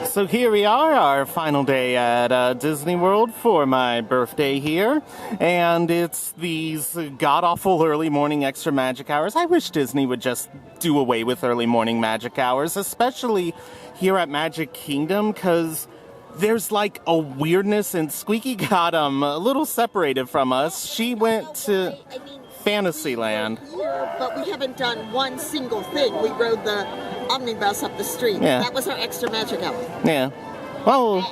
So here we are, our final day at Disney World for my birthday here, and it's these god-awful early morning extra magic hours. I wish Disney would just do away with early morning magic hours, especially here at Magic Kingdom, because there's like a weirdness, and Squeaky got a little separated from us. She went to Fantasyland. Here, but we haven't done one single thing. We rode the omnibus up the street. Yeah. That was our extra magic hour. Yeah. Well,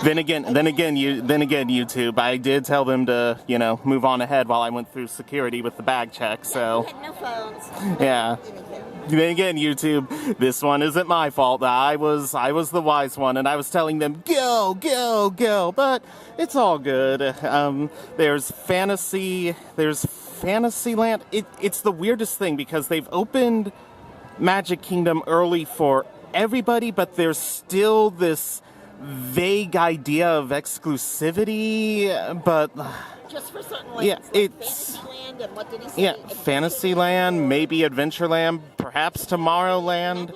then again, YouTube. I did tell them to, move on ahead while I went through security with the bag check. So. We had no phones. Yeah. Then again, YouTube, this one isn't my fault. I was the wise one, and I was telling them, go, go, go, but it's all good. There's Fantasyland. It's the weirdest thing because they've opened Magic Kingdom early for everybody, but there's still this vague idea of exclusivity, but just for certain lands. yeah, like it's Fantasyland and what did he say? yeah, Fantasyland, maybe Adventureland, perhaps Tomorrowland,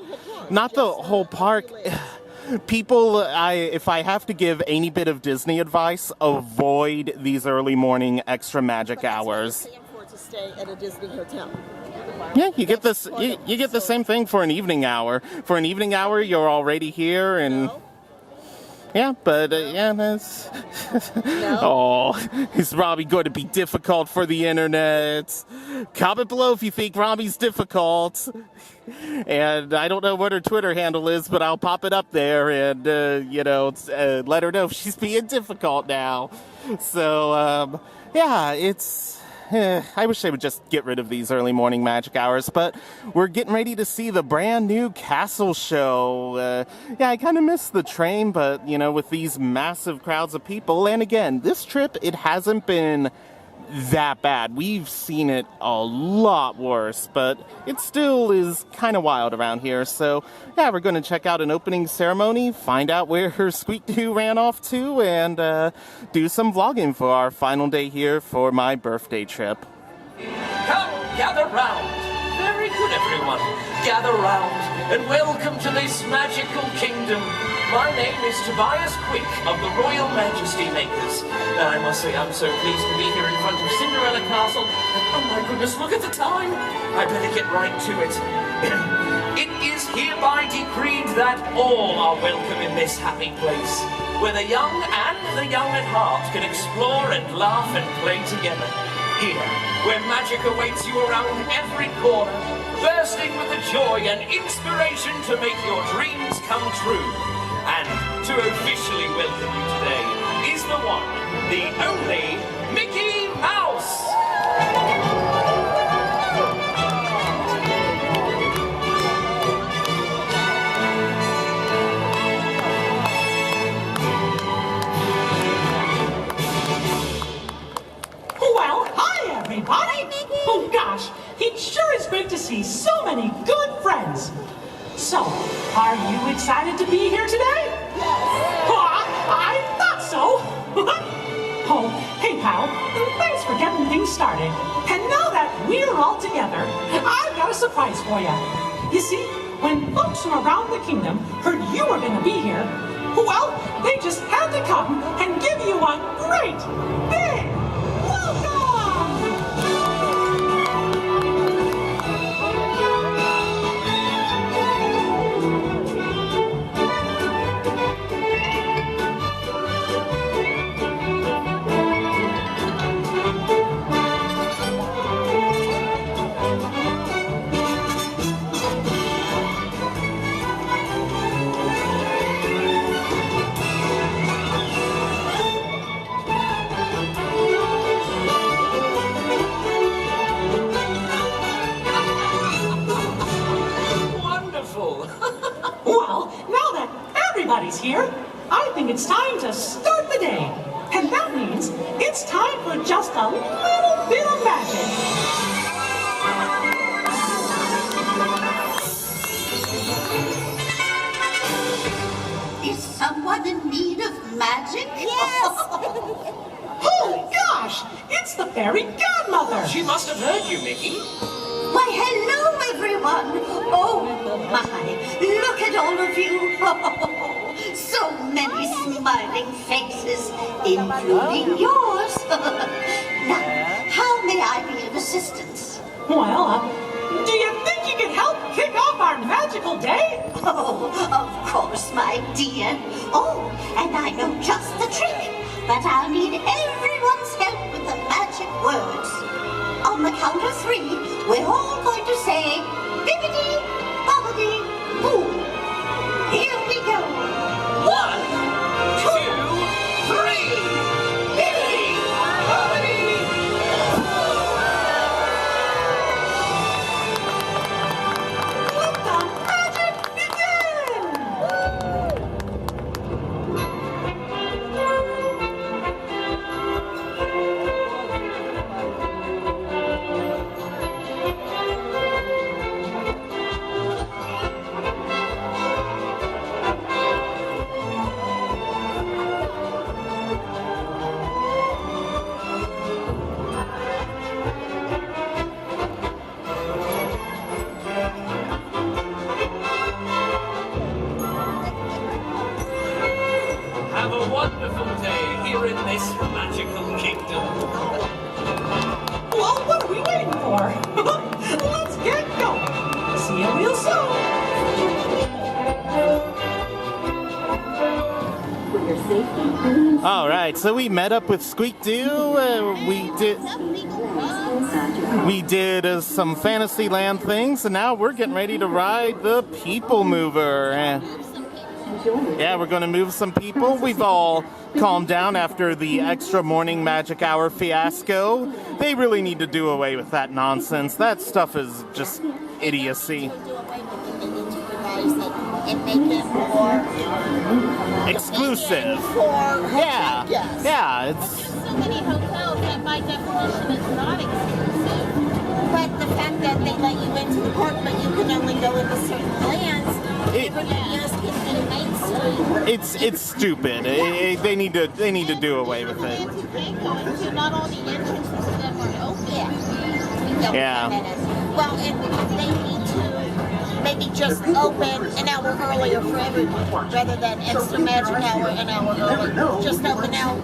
not the whole park. People, if I have to give any bit of Disney advice, avoid these early morning extra magic hours. Paying for to stay at a Disney hotel. Yeah, you get this. You get the same thing for an evening hour. For an evening hour, you're already here, and No. yeah, but yeah, that's. No. Oh, is Robbie going to be difficult for the internet? Comment below if you think Robbie's difficult. And I don't know what her Twitter handle is, but I'll pop it up there and let her know if she's being difficult now. So yeah, it's. I wish they would just get rid of these early morning magic hours, but we're getting ready to see the brand new castle show. Yeah, I kind of missed the train, but, with these massive crowds of people, and again, this trip, it hasn't been that bad. We've seen it a lot worse, but it still is kind of wild around here. So, yeah, we're going to check out an opening ceremony, find out where her Squeak-Doo ran off to, and do some vlogging for our final day here for my birthday trip. Come, gather round. Very good, everyone. Gather round, and welcome to this magical kingdom. My name is Tobias Quick of the Royal Majesty Makers. Now, I must say I'm so pleased to be here in front of Cinderella Castle. Oh my goodness, look at the time. I better get right to it. It is hereby decreed that all are welcome in this happy place, where the young and the young at heart can explore and laugh and play together. Here, where magic awaits you around every corner, bursting with the joy and inspiration to make your dreams come true. And to officially welcome you today is the one, the only, Mickey Mouse! Well, hi everybody! Hi, Mickey! Oh gosh, it sure is great to see so many good friends. So, are you excited to be here today? Yes. I thought so. Oh, hey pal, thanks for getting things started. And now that we're all together, I've got a surprise for you. You see, when folks from around the kingdom heard you were going to be here, well, they just had to come and give you a great big welcome! Everybody's here. I think it's time to start the day. And that means it's time for just a little bit of magic. Is someone in need of magic? Yes! Oh, gosh! It's the fairy godmother! She must have heard you, Mickey. Why, hello, everyone. you. So many smiling faces, including yours. Now, how may I be of assistance? Well, do you think you can help kick off our magical day? Oh, of course, my dear. Oh, and I know just the trick. But I'll need everyone's help with the magic words. On the count of 3, we're all going to say, bibbidi, bobbidi, boo. Here we go. 1, 2, 3. Bibbidi, bobbidi. Let the magic begin! Have a wonderful day here in this magical kingdom. Well, what are we waiting for? Let's get going. See you real soon. All right, so we met up with Squeak Doo. We did some Fantasyland things, and now we're getting ready to ride the People Mover. Yeah, we're going to move some people. We've all calmed down after the extra morning magic hour fiasco. They really need to do away with that nonsense. That stuff is just idiocy. And make it more Exclusive. for Yeah, yes. yeah, it's... So many hotels that by definition is not exclusive. But the fact that they let you into the park, but you can only go into certain lands, everybody else gets into Main Street. It's stupid. They need to do away with it. You can go into, not all the entrances to them are open. Yeah. Well, and they need to maybe just open an hour earlier for everyone, rather than extra magic hour an hour early. Just open an hour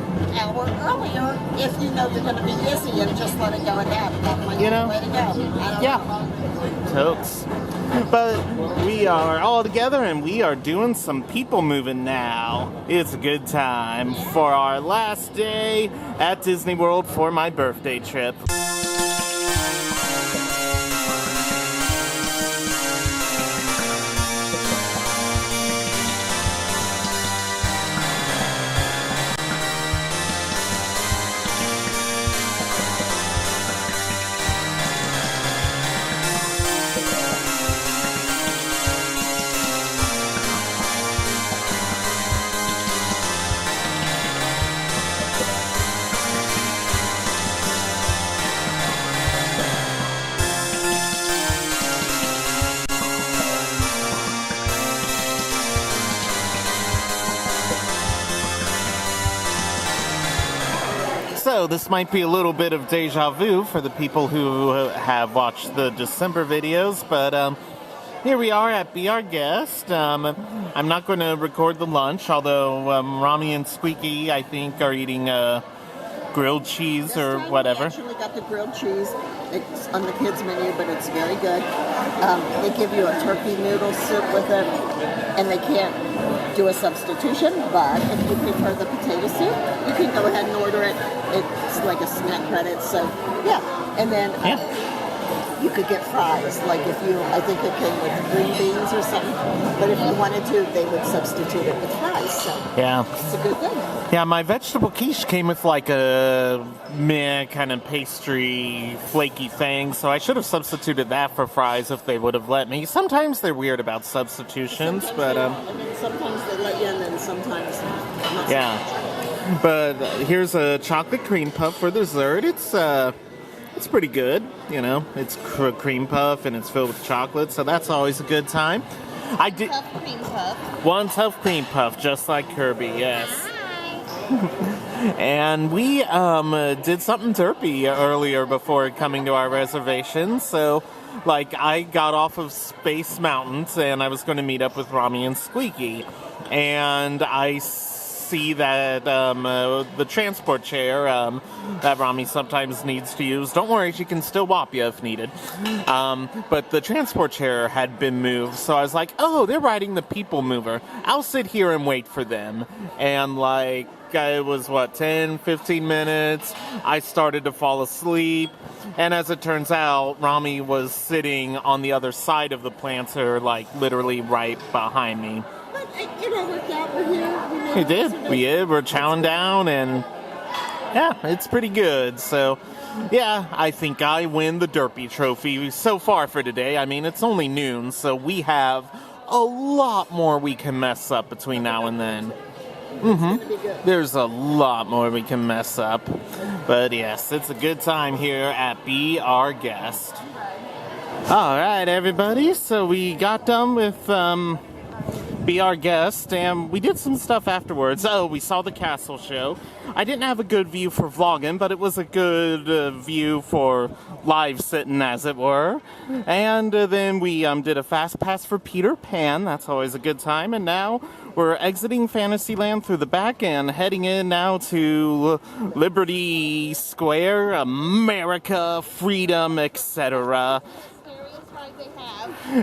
earlier if you know you're going to be busy, and just let it go at that. That might be the way to go. I don't Yeah. know. Totes. But we are all together and we are doing some people moving now. It's a good time for our last day at Disney World for my birthday trip. So this might be a little bit of deja vu for the people who have watched the December videos, but here we are at Be Our Guest. I'm not going to record the lunch, although Rami and Squeaky, I think, are eating grilled cheese or whatever. We actually got the grilled cheese. It's on the kids' menu, but it's very good. They give you a turkey noodle soup with it, and they can't do a substitution, but if you prefer the potato soup, you can go ahead and order it. It's like a snack credit, so yeah. And then you could get fries, like if you, I think it came with green beans or something, but if you wanted to, they would substitute it with fries, so Yeah. it's a good thing. Yeah, my vegetable quiche came with like a meh kind of pastry, flaky thing, so I should have substituted that for fries if they would have let me. Sometimes they're weird about substitutions, but Sometimes they let you in, and sometimes not. yeah. But here's a chocolate cream puff for dessert. It's pretty good, you know. It's cream puff and it's filled with chocolate, so that's always a good time. I did Tough cream puff. one tough cream puff, just like Kirby. Yes. And we did something derpy earlier before coming to our reservation, so Like, I got off of Space Mountains, and I was going to meet up with Rami and Squeaky. And I see that the transport chair that Rami sometimes needs to use, don't worry, she can still whop you if needed. But the transport chair had been moved, so I was like, oh, they're riding the people mover. I'll sit here and wait for them. And like, it was 10, 15 minutes. I started to fall asleep. And as it turns out, Rami was sitting on the other side of the planter, like literally right behind me. But it all worked out. We're here. It did. We're chowing down, and yeah, it's pretty good. So, yeah, I think I win the Derpy Trophy so far for today. I mean, it's only noon, so we have a lot more we can mess up between now and then. There's a lot more we can mess up. But yes, it's a good time here at Be Our Guest. Alright, everybody. So we got done with Be Our Guest, and we did some stuff afterwards. Oh, we saw the castle show. I didn't have a good view for vlogging, but it was a good view for live sitting, as it were. And then we did a fast pass for Peter Pan. That's always a good time. And now we're exiting Fantasyland through the back and heading in now to Liberty Square, America, freedom, etc.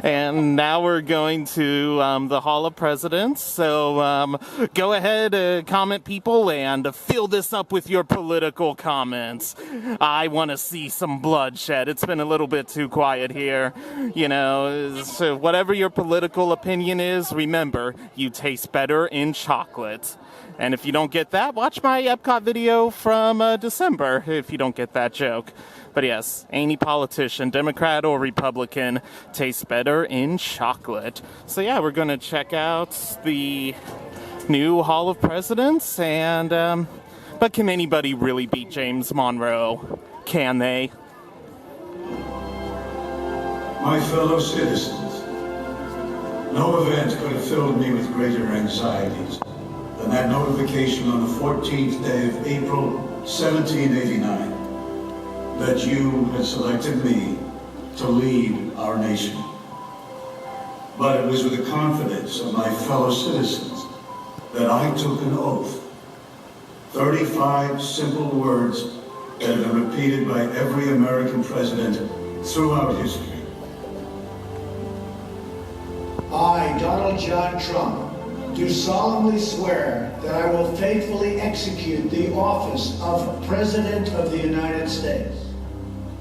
And now we're going to the Hall of Presidents. So go ahead, comment people, and fill this up with your political comments. I want to see some bloodshed. It's been a little bit too quiet here. You know, so whatever your political opinion is, remember, you taste better in chocolate. And if you don't get that, watch my Epcot video from December if you don't get that joke. But yes, any politician, Democrat or Republican, tastes better in chocolate. So yeah, we're going to check out the new Hall of Presidents. And but can anybody really beat James Monroe? Can they? My fellow citizens, no event could have filled me with greater anxieties than that notification on the 14th day of April, 1789. That you had selected me to lead our nation. But it was with the confidence of my fellow citizens that I took an oath. 35 simple words that have been repeated by every American president throughout history. I, Donald John Trump, do solemnly swear that I will faithfully execute the office of President of the United States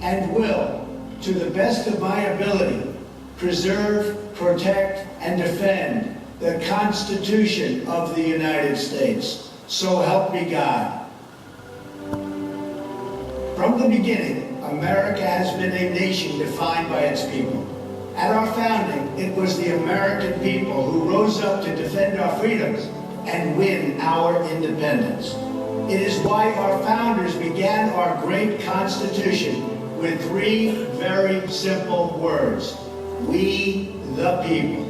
and will, to the best of my ability, preserve, protect, and defend the Constitution of the United States. So help me God. From the beginning, America has been a nation defined by its people. At our founding, it was the American people who rose up to defend our freedoms and win our independence. It is why our founders began our great Constitution with 3 very simple words: we the people.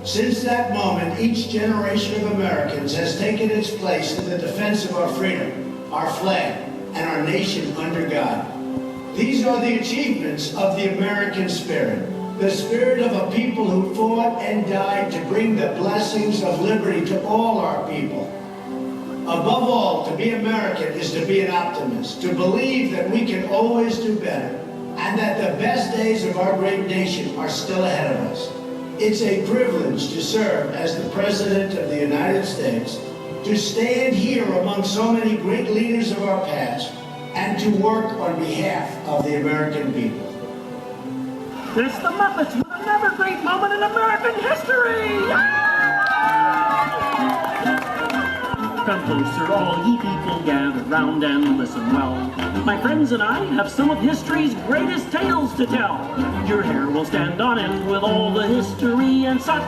Since that moment, each generation of Americans has taken its place in the defense of our freedom, our flag, and our nation under God. These are the achievements of the American spirit, the spirit of a people who fought and died to bring the blessings of liberty to all our people. Above all, to be American is to be an optimist, to believe that we can always do better, and that the best days of our great nation are still ahead of us. It's a privilege to serve as the President of the United States, to stand here among so many great leaders of our past, and to work on behalf of the American people. There's the Muppets with another great moment in American history! Come closer, all ye people, gather round and listen well. My friends and I have some of history's greatest tales to tell. Your hair will stand on end with all the history and such.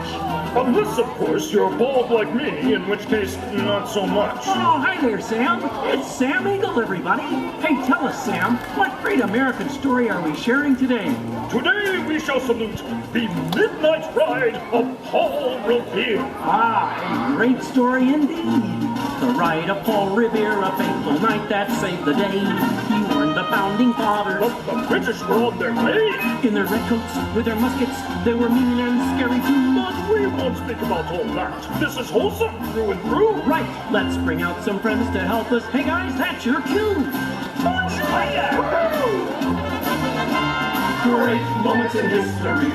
Unless, of course, you're bald like me, in which case, not so much. Oh, hi there, Sam. It's Sam Eagle, everybody. Hey, tell us, Sam, what great American story are we sharing today? Today we shall salute the Midnight Ride of Paul Revere. Ah, a great story indeed. The ride of Paul Revere, a faithful knight that saved the day. He warned the founding fathers. Look, the British were on their way. In their red coats, with their muskets, they were mean and scary too. But we won't speak about all that. This is wholesome, through and through. Right, let's bring out some friends to help us. Hey guys, that's your cue. March fire! Great moments in history.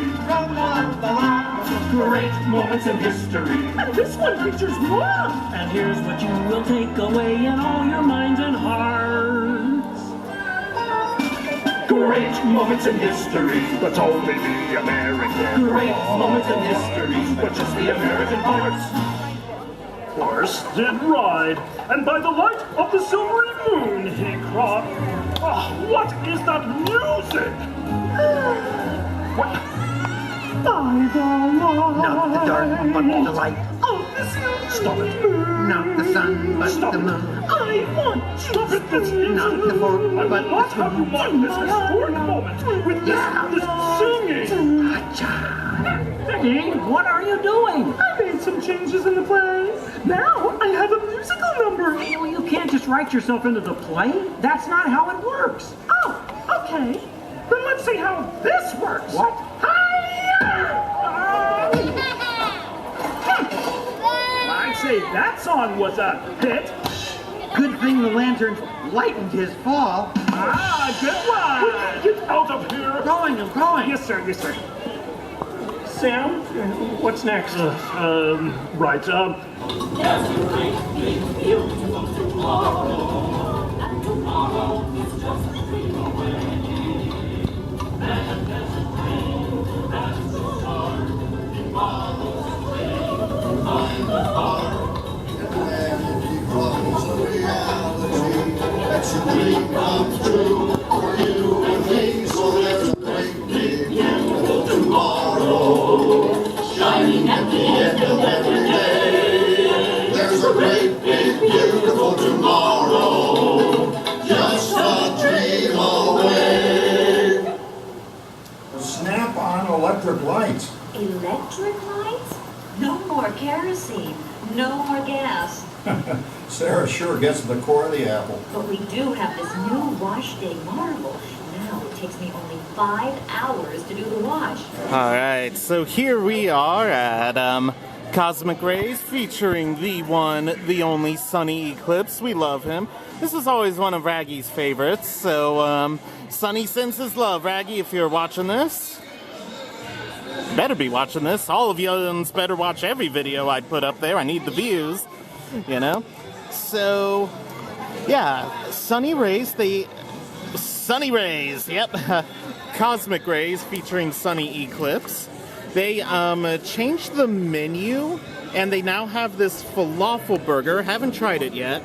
Great moments in history. And this one features more. And here's what you will take away in all your minds and hearts. Great moments in history, but only the American. Great moments in history, but just the American parts. Horse did ride, and by the light of the silvery moon he cried. Oh, what is that music? What? By the light. Not the dark, but the light. Oh, this Stop it. Not the sun, but Stop the it. moon. I want Stop it this instant. Not the fork, I but will not the have you mark this historic moment with this singing. Hey, what are you doing? I made some changes in the play. Now I have a musical number. Well, you can't just write yourself into the play. That's not how it works. Oh, okay. Then let's see how this works. What? I'd say that song was a hit. Good thing the lanterns lightened his fall. Ah, good one. Get out of here. I'm going. Yes, sir. Yes, sir. Sam, what's next? Right. Shining at the end of every day. There's a great, big, beautiful tomorrow, just a dream away. Snap-on electric lights. Electric lights? No more kerosene, no more gas. Sarah sure gets the core of the apple. But we do have this new wash day marvel. Now it takes me only 5 hours to do the wash. All right, so here we are at Cosmic Rays featuring the one, the only Sunny Eclipse. We love him. This is always one of Raggy's favorites, so Sunny sends his love. Raggy, if you're watching this, better be watching this. All of you better watch every video I put up there. I need the views, you know? So, yeah, Sunny Rays, Sunny Rays, yep. Cosmic Rays featuring Sunny Eclipse. They changed the menu, and they now have this falafel burger. Haven't tried it yet,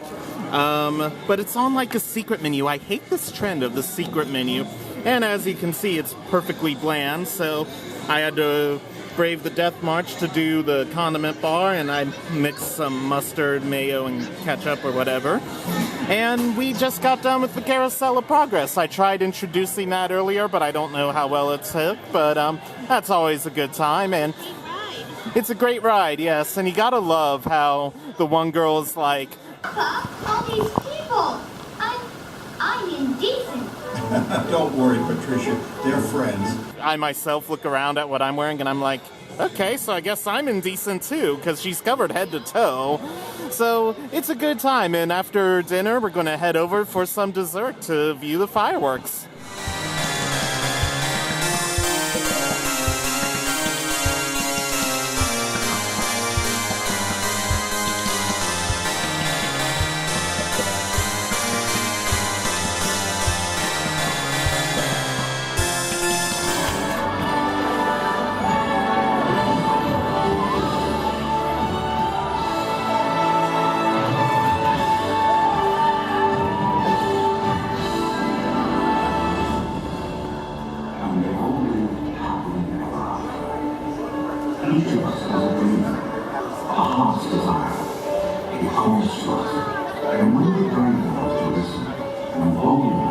but it's on like a secret menu. I hate this trend of the secret menu. And as you can see, it's perfectly bland, so I had to brave the death march to do the condiment bar, and I mixed some mustard, mayo, and ketchup or whatever. And we just got done with the Carousel of Progress. I tried introducing that earlier, but I don't know how well it took, but that's always a good time, and it's a great ride, yes. And you gotta love how the one girl is like, All these people, I'm indecent. Don't worry, Patricia. They're friends. I myself look around at what I'm wearing and I'm like, okay, so I guess I'm indecent too, because she's covered head to toe. So it's a good time, and after dinner we're going to head over for some dessert to view the fireworks. Each of us has a dream, a heart's desire. It calls to us, and when we're brave enough to listen and bold enough